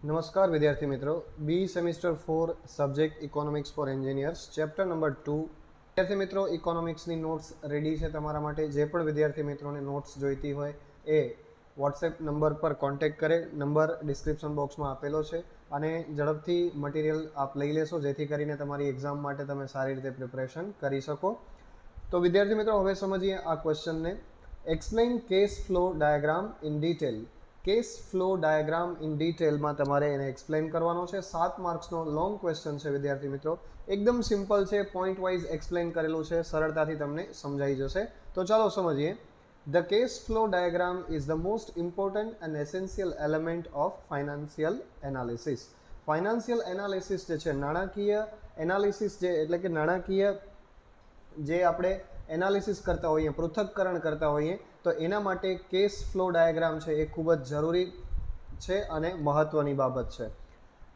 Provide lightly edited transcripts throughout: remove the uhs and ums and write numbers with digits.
नमस्कार विद्यार्थी मित्रों, B semester 4 subject economics for engineers chapter number 2 विद्यार्थी मित्रों इकोनॉमिक्सની નોટ્સ રેડી છે તમારા માટે। જે પણ વિદ્યાર્થી મિત્રોને નોટ્સ જોઈતી હોય એ વોટ્સએપ નંબર પર કોન્ટેક્ટ કરે। નંબર ડિસ્ક્રિપ્શન બોક્સમાં આપેલો છે અને ઝડપથી મટીરિયલ આપ લઈ લેશો જેથી કરીને તમારી એક્ઝામ માટે તમે સારી રીતે પ્રિપરેશન કરી શકો। તો વિદ્યાર્થી મિત્રો હવે સમજીએ આ ક્વેશ્ચનને। Explain cash flow diagram in detail. Cash flow diagram in ડિટેલમાં તમારે એને એક્સપ્લેન કરવાનો છે। 7 માર્ક્સનો લોંગ ક્વેશ્ચન છે વિદ્યાર્થી મિત્રો, એકદમ સિમ્પલ છે, પોઈન્ટ વાઇઝ એક્સપ્લેન કરેલું છે, સરળતાથી તમને સમજાઈ જશે। તો ચાલો સમજીએ। The case flow diagram is the most important and essential element of financial analysis. Financial analysis જે છે, નાણાકીય એનાલિસિસ જે એટલે કે નાણાકીય જે આપણે એનાલિસિસ કરતા હોઈએ, પૃથક્કરણ કરતા હોઈએ, તો એના માટે કેસ ફ્લો ડાયાગ્રામ છે એ ખૂબ જ જરૂરી છે અને મહત્વની બાબત છે।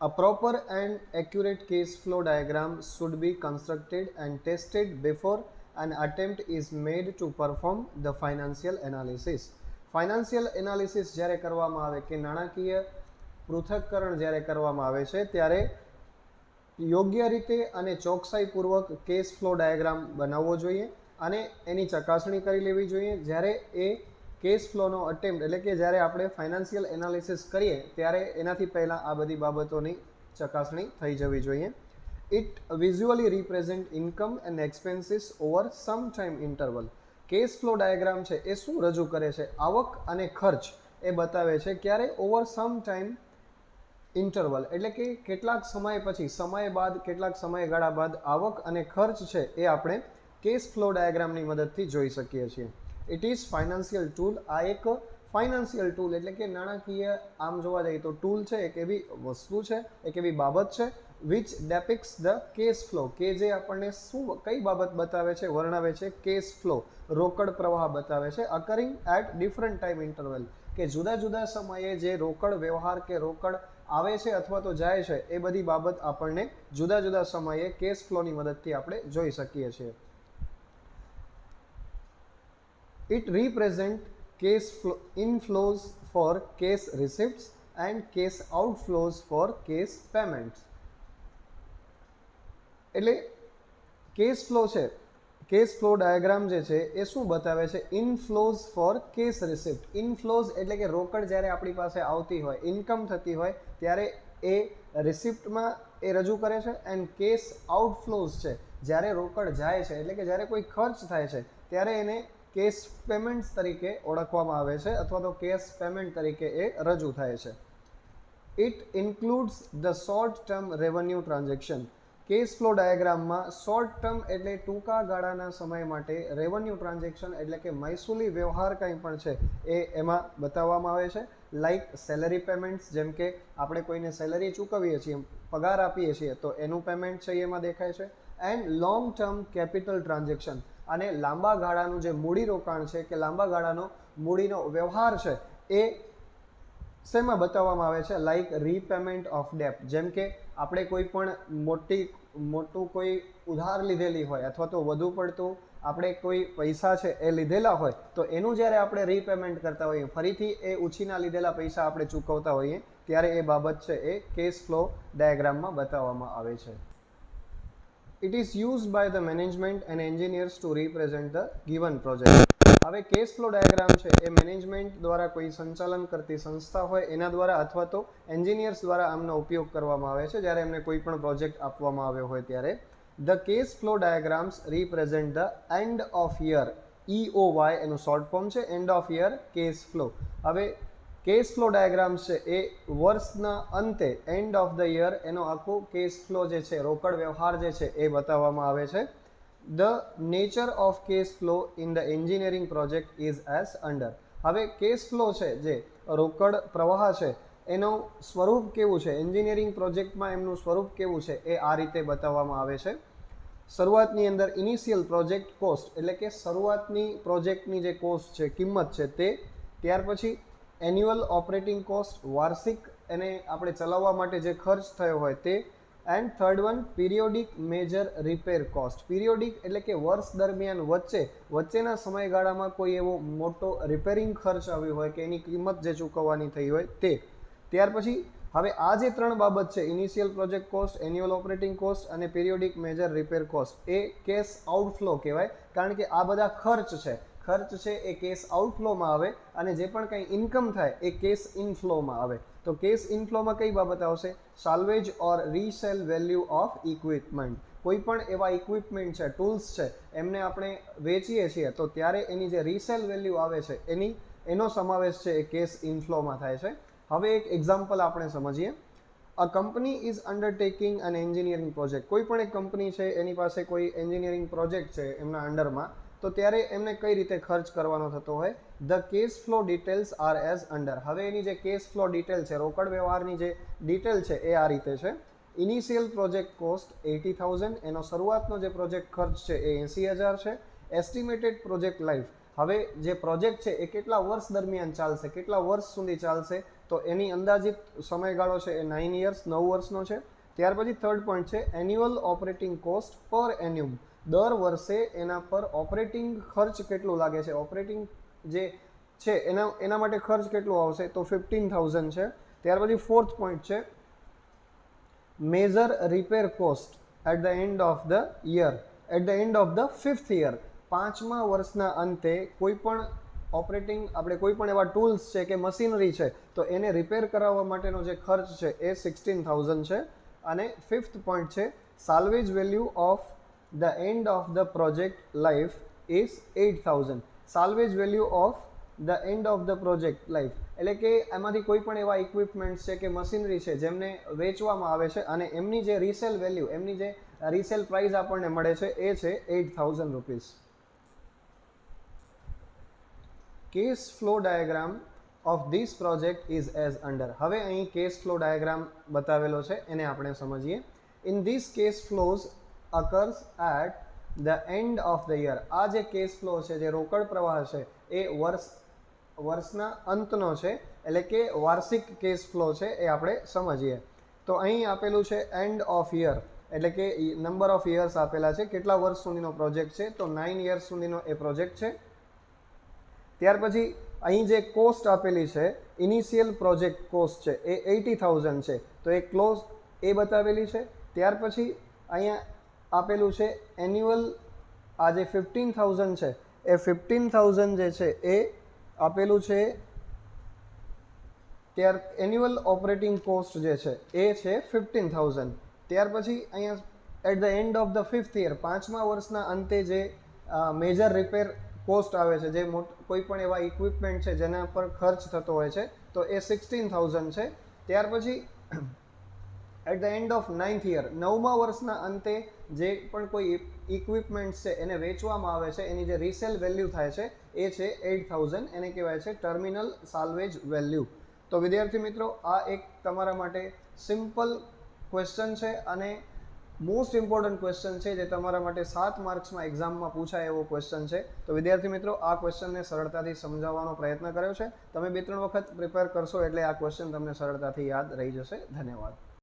A proper and accurate cash flow diagram should be constructed and tested before an attempt is made to perform the financial analysis. Financial analysis જ્યારે કરવામાં આવે કે નાણાકીય પૃથક્કરણ જ્યારે કરવામાં આવે છે ત્યારે યોગ્ય રીતે અને ચોકસાઈપૂર્વક કેસ ફ્લો ડાયાગ્રામ બનાવવો જોઈએ અને એની ચકાસણી કરી લેવી જોઈએ। જ્યારે એ કેસ ફ્લોનો અટેમ્પ્ટ એટલે કે જ્યારે આપણે ફાઇનાન્શિયલ એનાલિસિસ કરીએ ત્યારે એનાથી પહેલાં આ બધી બાબતોની ચકાસણી થઈ જવી જોઈએ। It visually represent income and expenses over some time interval. Case flow diagram છે એ શું રજૂ કરે છે? આવક અને ખર્ચ એ બતાવે છે ક્યારે? ઓવર સમ ટાઈમ ઇન્ટરવલ એટલે કે કેટલાક સમય પછી, સમય બાદ, કેટલાક સમયગાળા બાદ આવક અને ખર્ચ છે એ આપણે કેસ ફ્લો ડાયાગ્રામની મદદથી જોઈ શકીએ છીએ। It is financial tool. આ એક ફાઇનાન્શિયલ ટૂલ એટલે કે નાણાકીય, આમ જોવા જઈએ તો ટૂલ છે, એક એવી વસ્તુ છે, એક એવી બાબત છે વિચ ડેપિક્સ ધ કેસ ફ્લો, કે જે આપણને શું કઈ બાબત બતાવે છે, વર્ણવે છે? કેસ ફ્લો, રોકડ પ્રવાહ બતાવે છે, અકરિંગ એટ ડિફરન્ટ ટાઈમ ઇન્ટરવલ, કે જુદા જુદા સમયે જે રોકડ વ્યવહાર કે રોકડ આવે છે અથવા તો જાય છે એ બધી બાબત આપણને જુદા જુદા સમયે કેસ ફ્લોની મદદથી આપણે જોઈ શકીએ છીએ। It represents cash inflows for cash receipts and cash outflows for cash payments। એટલે કેશ ફ્લો છે, કેશ ફ્લો ડાયાગ્રામ જે છે એ શું બતાવે છે? ઇનફ્લોઝ ફોર કેશ રિસિપ્ટ। ઇનફ્લોઝ એટલે કે રોકડ જ્યારે આપણી પાસે આવતી હોય, ઇન્કમ થતી હોય ત્યારે એ રિસિપ્ટમાં એ રજૂ કરે છે। એન્ડ કેશ આઉટફ્લોઝ છે, જ્યારે રોકડ જાય છે એટલે કે જ્યારે કોઈ ખર્ચ થાય છે ત્યારે એને કેશ પેમેન્ટ તરીકે ઓળખવામાં આવે છે અથવા તો કેશ પેમેન્ટ તરીકે એ રજૂ થાય છે। It includes the short term revenue transaction. Cash flow ડાયાગ્રામમાં શોર્ટ ટર્મ એટલે ટૂંકા ગાળાના સમય માટે રેવન્યુ ટ્રાન્ઝેક્શન એટલે કે મહેસૂલી વ્યવહાર કંઈ પણ છે એ એમાં બતાવવામાં આવે છે। લાઇક સેલરી પેમેન્ટ્સ, જેમ કે આપણે કોઈને સેલરી ચૂકવીએ છીએ, પગાર આપીએ છીએ તો એનું પેમેન્ટ છે એમાં દેખાય છે। And long term capital transaction, અને લાંબા ગાળાનું જે મૂડી રોકાણ છે કે લાંબા ગાળાનો મૂડીનો વ્યવહાર છે એ શેમાં બતાવવામાં આવે છે? લાઇક રીપેમેન્ટ ઓફ ડેપ્ટ, જેમ કે આપણે કોઈ પણ મોટું કોઈ ઉધાર લીધેલી હોય અથવા તો વધુ પડતું આપણે કોઈ પૈસા છે એ લીધેલા હોય તો એનું જ્યારે આપણે રીપેમેન્ટ કરતા હોઈએ, ફરીથી એ ઉછીના લીધેલા પૈસા આપણે ચૂકવતા હોઈએ ત્યારે એ બાબત છે એ કેશ ફ્લો ડાયાગ્રામમાં બતાવવામાં આવે છે। It is used by the management and engineers to represent the given project. હવે કેશ ફ્લો ડાયાગ્રામ છે એ મેનેજમેન્ટ દ્વારા, કોઈ સંચાલન કરતી સંસ્થા હોય એના દ્વારા અથવા તો એન્જિનિયર્સ દ્વારા આમનો ઉપયોગ કરવામાં આવે છે જ્યારે એમને કોઈ પણ પ્રોજેક્ટ આપવામાં આવ્યો હોય ત્યારે। The cash flow diagrams represent the end of year, EOY એનું શોર્ટ ફોર્મ છે, end of year cash flow. હવે કેશ ફ્લો ડાયાગ્રામ્સ છે એ વર્ષના અંતે, એન્ડ ઓફ ધ યર, એનો આખો કેશ ફ્લો જે છે, રોકડ વ્યવહાર જે છે એ બતાવવામાં આવે છે। The nature of cash flow in the engineering project is as under. હવે કેશ ફ્લો છે, જે રોકડ પ્રવાહ છે, એનું સ્વરૂપ કેવું છે, એન્જિનિયરિંગ પ્રોજેક્ટમાં એમનું સ્વરૂપ કેવું છે એ આ રીતે બતાવવામાં આવે છે। શરૂઆતની અંદર ઇનિશિયલ પ્રોજેક્ટ કોસ્ટ એટલે કે શરૂઆતની પ્રોજેક્ટની જે કોસ્ટ છે, કિંમત છે તે, ત્યાર પછી એન્યુઅલ ઓપરેટિંગ કોસ્ટ, વાર્ષિક એને આપણે ચલાવવા માટે જે ખર્ચ થયો હોય તે, and third one periodic major repair cost. Periodic એટલે કે વર્ષ દરમિયાન વચ્ચેના સમયગાળામાં કોઈ એવો મોટો રિપેરિંગ ખર્ચ આવ્યો હોય કે એની કિંમત જે ચૂકવવાની થઈ હોય તે। ત્યાર પછી હવે આ જે ત્રણ બાબત છે, initial project cost, annual operating cost અને પિરિયોડિક મેજર રિપેર કોસ્ટ, એ કેશ આઉટફ્લો કહેવાય, કારણ કે આ બધા ખર્ચ છે એ કેશ આઉટફ્લોમાં આવે અને જે પણ કંઈ ઇન્કમ થાય એ કેશ ઇનફ્લોમાં આવે. તો કેશ ઇનફ્લોમાં કઈ બાબત આવશે? Salvage or resale value of equipment. કોઈ પણ એવા ઇક્વિપમેન્ટ છે, ટૂલ્સ છે, એમને આપણે વેચીએ છીએ તો ત્યારે એની જે રીસેલ વેલ્યુ આવે છે એનો સમાવેશ છે એ કેશ ઇનફ્લોમાં થાય છે. હવે એક એક્ઝામ્પલ આપણે સમજીએ. A company is undertaking an engineering project. કોઈ પણ એક કંપની છે, એની પાસે કોઈ એન્જિનિયરિંગ પ્રોજેક્ટ છે એમના અંડરમાં, તો ત્યારે એમને કઈ રીતે ખર્ચ કરવાનો થતો હોય? The cash flow details are as under. હવે એની જે કેશ ફ્લો ડિટેલ છે, રોકડ વ્યવહારની જે ડિટેલ છે એ આ રીતે છે. ઇનિશિયલ પ્રોજેક્ટ કોસ્ટ 80,000, એનો શરૂઆતનો જે પ્રોજેક્ટ ખર્ચ છે એ 80,000 છે. એસ્ટિમેટેડ પ્રોજેક્ટ લાઈફ, હવે જે પ્રોજેક્ટ છે એ કેટલા વર્ષ દરમિયાન ચાલશે, કેટલા વર્ષ સુધી ચાલશે, તો એની અંદાજિત સમયગાળો છે એ 9 યર્સ, 9 વર્ષનો છે. ત્યાર પછી થર્ડ પોઈન્ટ છે એન્યુઅલ ઓપરેટિંગ કોસ્ટ પર એન્યુમ. દર વર્ષે એના પર ઓપરેટિંગ ખર્ચ કેટલું લાગે છે, ઓપરેટિંગ જે છે એના માટે ખર્ચ કેટલું આવશે, તો 15,000 છે. ત્યાર પછી ફોર્થ પોઈન્ટ છે major repair cost at the end of the year, at the end of the 5th year. 5મા વર્ષના અંતે કોઈ પણ ઓપરેટિંગ, આપણે કોઈ પણ એવા ટૂલ્સ છે કે મશીનરી છે તો એને રિપેર કરાવવા માટેનો જે ખર્ચ છે એ 16,000 છે. અને 5th પોઈન્ટ છે salvage value of the end of the project life is 8,000. Salvage value of the end of the project life, એટલે કે એમાંથી કોઈ પણ એવા ઇક્વિપમેન્ટ છે કે મશીનરી છે જેમને વેચવામાં આવે છે અને એમની જે રીસેલ વેલ્યુ, એમની જે રીસેલ પ્રાઇસ આપણને મળે છે એ છે 8,000 rupees. Cache flow diagram of this project is as under. હવે અહીં કેશ ફ્લો ડાયાગ્રામ બતાવેલો છે, એને આપણે સમજીએ. In this cash flows occurs at the end of the year. આ જે કેશ ફ્લો છે, જે રોકડ પ્રવાહ છે, એ વર્ષના અંતનો છે, એટલે કે વાર્ષિક કેશ ફ્લો છે એ આપણે સમજીએ. તો અહીં આપેલું છે એન્ડ ઓફ યર, એટલે કે નંબર ઓફ યર્સ આપેલા છે, કેટલા વર્ષ સુધીનો પ્રોજેક્ટ છે, તો 9 યર્સ સુધીનો એ પ્રોજેક્ટ છે. ત્યાર પછી અહીં જે કોસ્ટ આપેલી છે, ઇનિશિયલ પ્રોજેક્ટ કોસ્ટ છે એ 80,000 છે, તો એ ક્લોઝ એ બતાવેલી છે. ત્યાર પછી અહીંયા આપેલું છે એન્યુઅલ, આ જે 15,000 છે એ 15,000 જે છે એ આપેલું છે. ત્યાર એન્યુઅલ ઓપરેટિંગ કોસ્ટ જે છે એ છે 15,000. ત્યાર પછી અહીંયા at the end of the 5th year, 5મા વર્ષના અંતે જે મેજર રિપેર કોસ્ટ આવે છે, જે કોઈ પણ એવા ઇક્વિપમેન્ટ છે જેના પર ખર્ચ થતો હોય છે, તો એ 16,000 છે. ત્યાર પછી at the end of 9th year, 9મા વર્ષના અંતે જે પણ કોઈ ઇક્વિપમેન્ટ છે એને વેચવામાં આવે છે, એની જે રીસેલ વેલ્યુ થાય છે એ છે 8,000, એને કહેવાય છે ટર્મિનલ સાલ્વેજ વેલ્યુ. તો વિદ્યાર્થી મિત્રો, આ એક તમારા માટે સિમ્પલ ક્વેશ્ચન છે અને મોસ્ટ ઇમ્પોર્ટન્ટ ક્વેશ્ચન છે, જે તમારા માટે 7 માર્ક્સમાં એક્ઝામમાં પૂછાય એવો ક્વેશ્ચન છે. તો વિદ્યાર્થી મિત્રો, આ ક્વેશ્ચનને સરળતાથી સમજાવવાનો પ્રયત્ન કર્યો છે. તમે 2-3 વખત પ્રિપેર કરશો એટલે આ ક્વેશ્ચન તમને સરળતાથી યાદ રહી જશે. ધન્યવાદ.